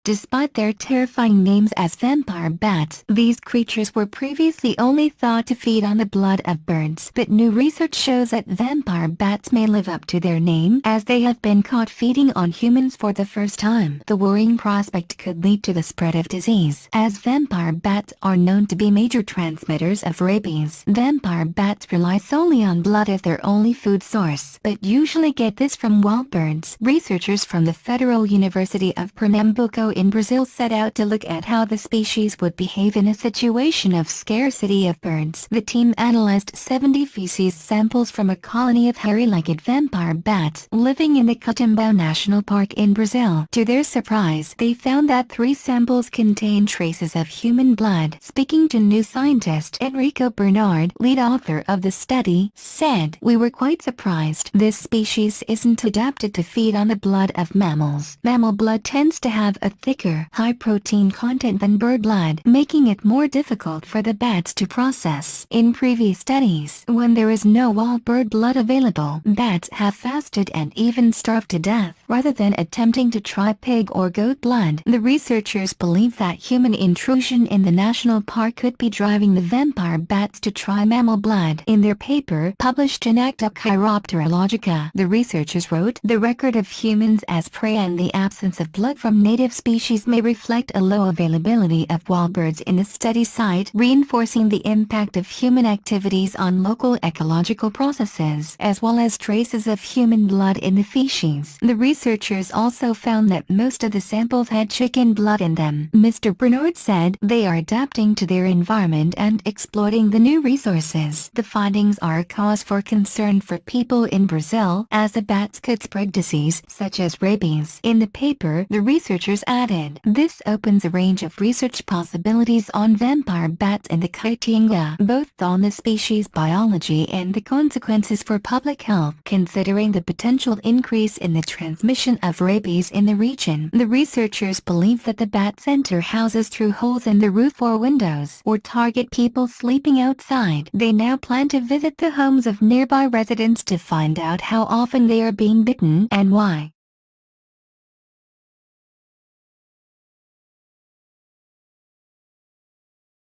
Despite their terrifying names as vampire bats, these creatures were previously only thought to feed on the blood of birds. But new research shows that vampire bats may live up to their name, as they have been caught feeding on humans for the first time. The worrying prospect could lead to the spread of disease, as vampire bats are known to be major transmitters of rabies. Vampire bats rely solely on blood as their only food source, but usually get this from wild birds. Researchers from the Federal University of Pernambuco in Brazil set out to look at how the species would behave in a situation of scarcity of birds. The team analyzed 70 feces samples from a colony of hairy-legged vampire bats living in the Catimbau National Park in Brazil. To their surprise, they found that 3 samples contained traces of human blood. Speaking to New Scientist, Enrico Bernard, lead author of the study, said, "We were quite surprised. This species isn't adapted to feed on the blood of mammals. Mammal blood tends to have a thicker, high-protein content than bird blood, making it more difficult for the bats to process. In previous studies, when there is no wild bird blood available, bats have fasted and even starved to death, rather than attempting to try pig or goat blood." The researchers believe that human intrusion in the national park could be driving the vampire bats to try mammal blood. In their paper, published in Acta Chiropterologica, the researchers wrote, "The record of humans as prey and the absence of blood from native species may reflect a low availability of wild birds in the study site, reinforcing the impact of human activities on local ecological processes, as well as traces of human blood in the feces." The researchers also found that most of the samples had chicken blood in them. Mr. Bernard said, "They are adapting to their environment and exploiting the new resources. The findings are a cause for concern for people in Brazil, as the bats could spread disease such as rabies." In the paper, the researchers added, "This opens a range of research possibilities on vampire bats and the Caatinga, both on the species biology and the consequences for public health, considering the potential increase in the transmission of rabies in the region." The researchers believe that the bats enter houses through holes in the roof or windows, or target people sleeping outside. They now plan to visit the homes of nearby residents to find out how often they are being bitten and why.